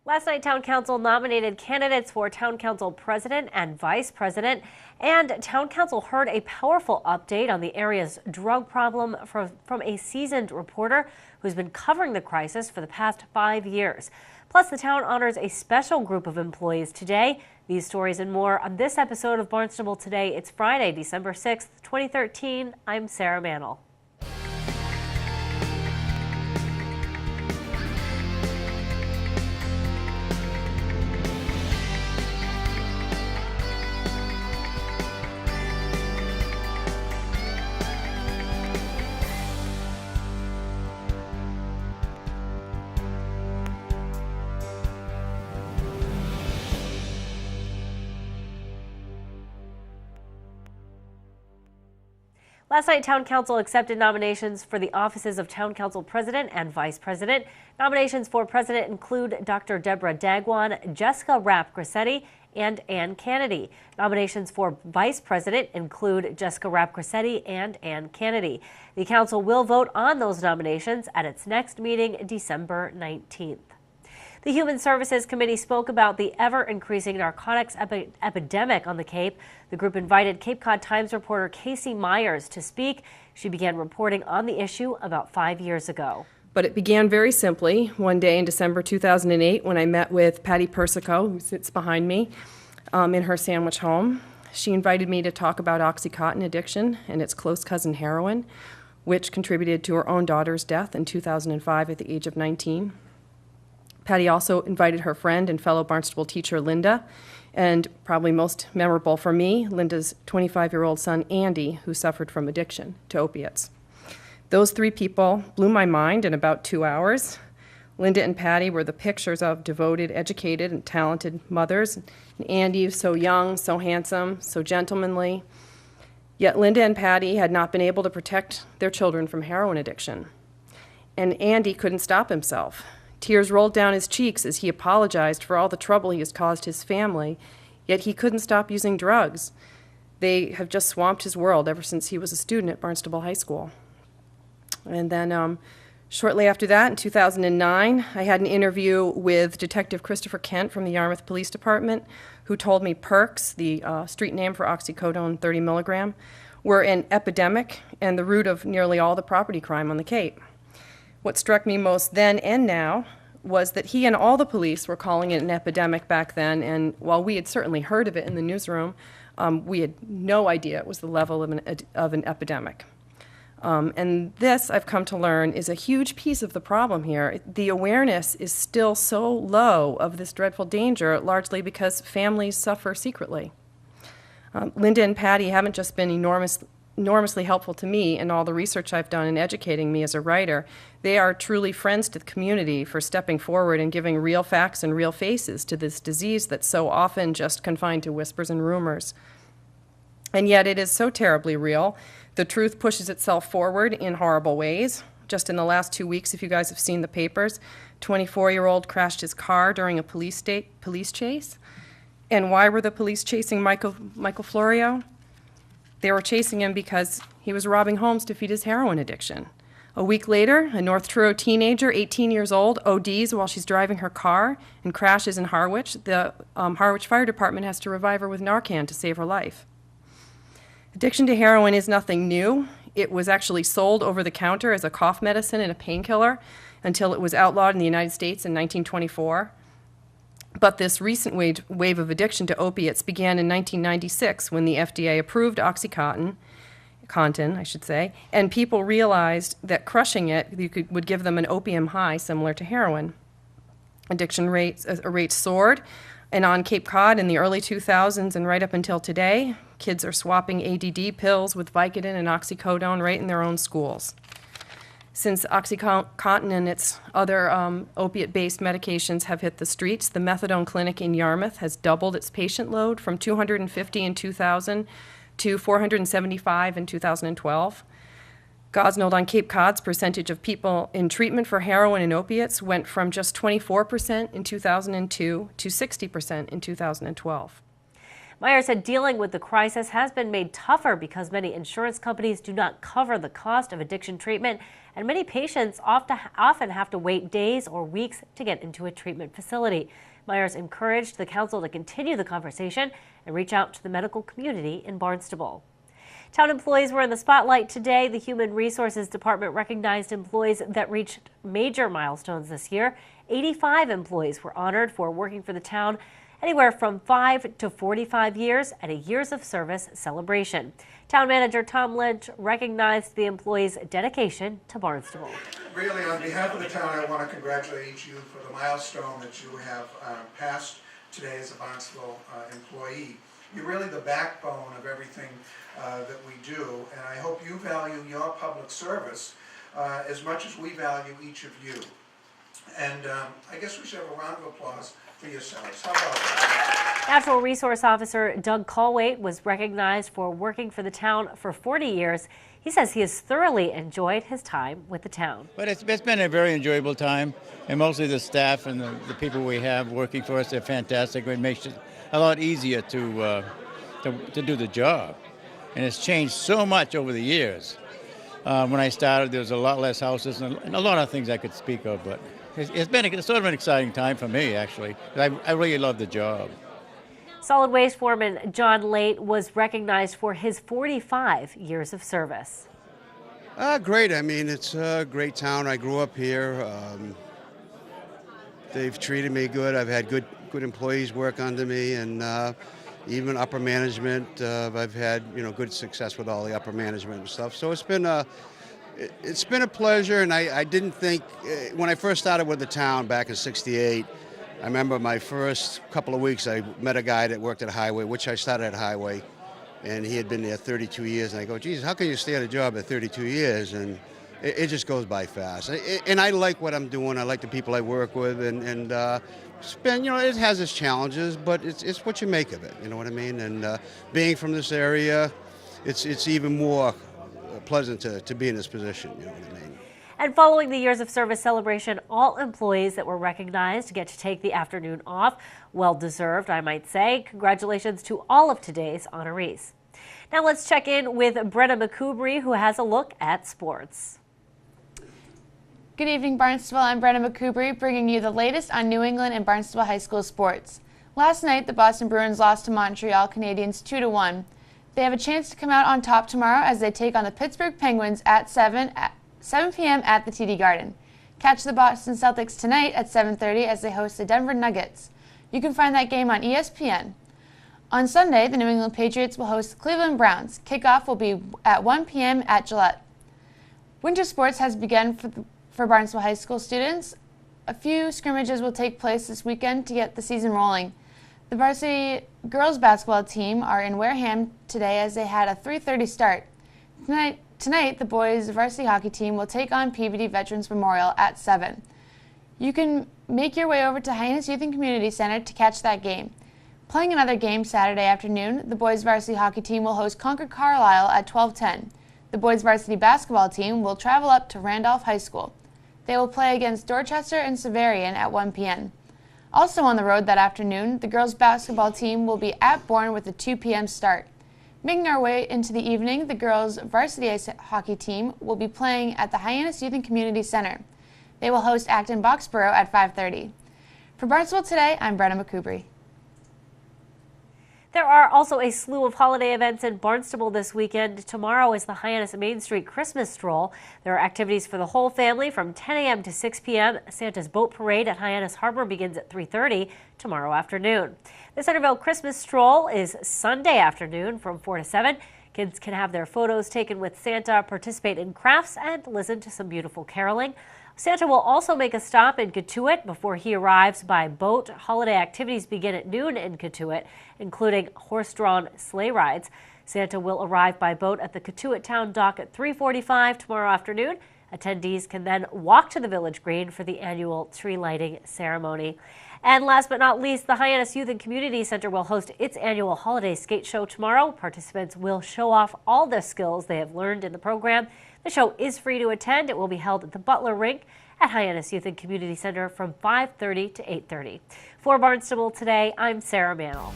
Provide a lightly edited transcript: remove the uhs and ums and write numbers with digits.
Last night, Town Council nominated candidates for Town Council President and Vice President, and Town Council heard a powerful update on the area's drug problem from a seasoned reporter who's been covering the crisis for the past 5 years. Plus, the town honors a special group of employees today. These stories and more on this episode of Barnstable Today. It's Friday, December 6th, 2013. I'm Sarah Mantle. Last night, Town Council accepted nominations for the offices of Town Council President and Vice President. Nominations for President include Dr. Deborah Dagwan, Jessica Rapp-Grassetti, and Ann Kennedy. Nominations for Vice President include Jessica Rapp-Grassetti and Ann Kennedy. The Council will vote on those nominations at its next meeting, December 19th. The Human Services Committee spoke about the ever-increasing narcotics epidemic on the Cape. The group invited Cape Cod Times reporter Casey Myers to speak. She began reporting on the issue about 5 years ago. But it began very simply one day in December 2008 when I met with Patty Persico, who sits behind me, in her Sandwich home. She invited me to talk about OxyContin addiction and its close cousin heroin, which contributed to her own daughter's death in 2005 at the age of 19. Patty also invited her friend and fellow Barnstable teacher, Linda, and probably most memorable for me, Linda's 25-year-old son, Andy, who suffered from addiction to opiates. Those three people blew my mind in about 2 hours. Linda and Patty were the pictures of devoted, educated, and talented mothers. And Andy was so young, so handsome, so gentlemanly. Yet Linda and Patty had not been able to protect their children from heroin addiction. And Andy couldn't stop himself. Tears rolled down his cheeks as he apologized for all the trouble he has caused his family, yet he couldn't stop using drugs. They have just swamped his world ever since he was a student at Barnstable High School. And then shortly after that, in 2009, I had an interview with Detective Christopher Kent from the Yarmouth Police Department, who told me perks, the street name for oxycodone 30 milligram, were an epidemic and the root of nearly all the property crime on the Cape. What struck me most then and now was that he and all the police were calling it an epidemic back then, and while we had certainly heard of it in the newsroom, we had no idea it was the level of an epidemic. And this, I've come to learn, is a huge piece of the problem here. The awareness is still so low of this dreadful danger, largely because families suffer secretly. Linda and Patty haven't just been enormously helpful to me in all the research I've done in educating me as a writer. They are truly friends to the community for stepping forward and giving real facts and real faces to this disease that's so often just confined to whispers and rumors. And yet it is so terribly real. The truth pushes itself forward in horrible ways. Just in the last 2 weeks, if you guys have seen the papers, 24-year-old crashed his car during a police chase. And why were the police chasing Michael Florio? They were chasing him because he was robbing homes to feed his heroin addiction. A week later, a North Truro teenager, 18 years old, ODs while she's driving her car and crashes in Harwich. The Harwich Fire Department has to revive her with Narcan to save her life. Addiction to heroin is nothing new. It was actually sold over the counter as a cough medicine and a painkiller until it was outlawed in the United States in 1924. But this recent wave of addiction to opiates began in 1996 when the FDA approved OxyContin, and people realized that crushing it would give them an opium high similar to heroin. Addiction rates soared, and on Cape Cod in the early 2000s and right up until today, kids are swapping ADD pills with Vicodin and oxycodone right in their own schools. Since OxyContin and its other opiate-based medications have hit the streets, the methadone clinic in Yarmouth has doubled its patient load from 250 in 2000 to 475 in 2012. Gosnold on Cape Cod's percentage of people in treatment for heroin and opiates went from just 24% in 2002 to 60% in 2012. Myers said dealing with the crisis has been made tougher because many insurance companies do not cover the cost of addiction treatment, and many patients often have to wait days or weeks to get into a treatment facility. Myers encouraged the council to continue the conversation and reach out to the medical community in Barnstable. Town employees were in the spotlight today. The Human Resources Department recognized employees that reached major milestones this year. 85 employees were honored for working for the town anywhere from 5 to 45 years at a Years of Service celebration. Town Manager Tom Lynch recognized the employees' dedication to Barnstable. Really, on behalf of the town, I want to congratulate you for the milestone that you have passed today as a Barnstable employee. You're really the backbone of everything that we do, and I hope you value your public service as much as we value each of you. And I guess we should have a round of applause for yourselves. How about that? Natural Resource Officer Doug Colwait was recognized for working for the town for 40 years. He says he has thoroughly enjoyed his time with the town. But it's been a very enjoyable time, and mostly the staff and the people we have working for us, they're fantastic. It makes it a lot easier to do the job. And it's changed so much over the years. When I started, there was a lot less houses and a lot of things I could speak of, but it's been sort of an exciting time for me, actually. I really love the job. Solid Waste Foreman John Late was recognized for his 45 years of service. Great. I mean, it's a great town. I grew up here. They've treated me good. I've had good employees work under me, and even upper management. I've had good success with all the upper management and stuff. So it's been a pleasure. And I didn't think when I first started with the town back in '68. I remember my first couple of weeks, I met a guy that worked at Highway, which I started at Highway, and he had been there 32 years. And I go, geez, how can you stay at a job at 32 years? And it just goes by fast. And I like what I'm doing. I like the people I work with, and it's been, it has its challenges, but it's what you make of it. You know what I mean? And being from this area, it's even more pleasant to be in this position. You know what I mean? And following the Years of Service celebration, all employees that were recognized get to take the afternoon off. Well deserved, I might say. Congratulations to all of today's honorees. Now let's check in with Brenna McCoubry, who has a look at sports. Good evening, Barnstable. I'm Brenna McCoubry, bringing you the latest on New England and Barnstable High School sports. Last night, the Boston Bruins lost to Montreal Canadiens 2-1. They have a chance to come out on top tomorrow as they take on the Pittsburgh Penguins at 7 p.m. at the TD Garden. Catch the Boston Celtics tonight at 7:30 as they host the Denver Nuggets. You can find that game on ESPN. On Sunday, the New England Patriots will host the Cleveland Browns. Kickoff will be at 1 p.m. at Gillette. Winter sports has begun for Barnstable High School students. A few scrimmages will take place this weekend to get the season rolling. The varsity girls basketball team are in Wareham today as they had a 3:30 start. Tonight, the boys varsity hockey team will take on Peabody Veterans Memorial at 7. You can make your way over to Hyannis Youth and Community Center to catch that game. Playing another game Saturday afternoon, the boys varsity hockey team will host Concord Carlisle at 12:10. The boys varsity basketball team will travel up to Randolph High School. They will play against Dorchester and Severian at 1 p.m. Also on the road that afternoon, the girls basketball team will be at Bourne with a 2 p.m. start. Making our way into the evening, the girls varsity ice hockey team will be playing at the Hyannis Youth and Community Center. They will host Acton Boxborough at 5:30. For Barnstable Today, I'm Brenna McCoubry. There are also a slew of holiday events in Barnstable this weekend. Tomorrow is the Hyannis Main Street Christmas Stroll. There are activities for the whole family from 10 a.m. to 6 p.m. Santa's Boat Parade at Hyannis Harbor begins at 3:30 tomorrow afternoon. The Centerville Christmas Stroll is Sunday afternoon from 4 to 7. Kids can have their photos taken with Santa, participate in crafts, and listen to some beautiful caroling. Santa will also make a stop in Cotuit before he arrives by boat. Holiday activities begin at noon in Cotuit, including horse-drawn sleigh rides. Santa will arrive by boat at the Cotuit Town Dock at 3:45 tomorrow afternoon. Attendees can then walk to the Village Green for the annual tree lighting ceremony. And last but not least, the Hyannis Youth and Community Center will host its annual holiday skate show tomorrow. Participants will show off all the skills they have learned in the program. The show is free to attend. It will be held at the Butler Rink at Hyannis Youth and Community Center from 5:30 to 8:30. For Barnstable Today, I'm Sarah Mannell.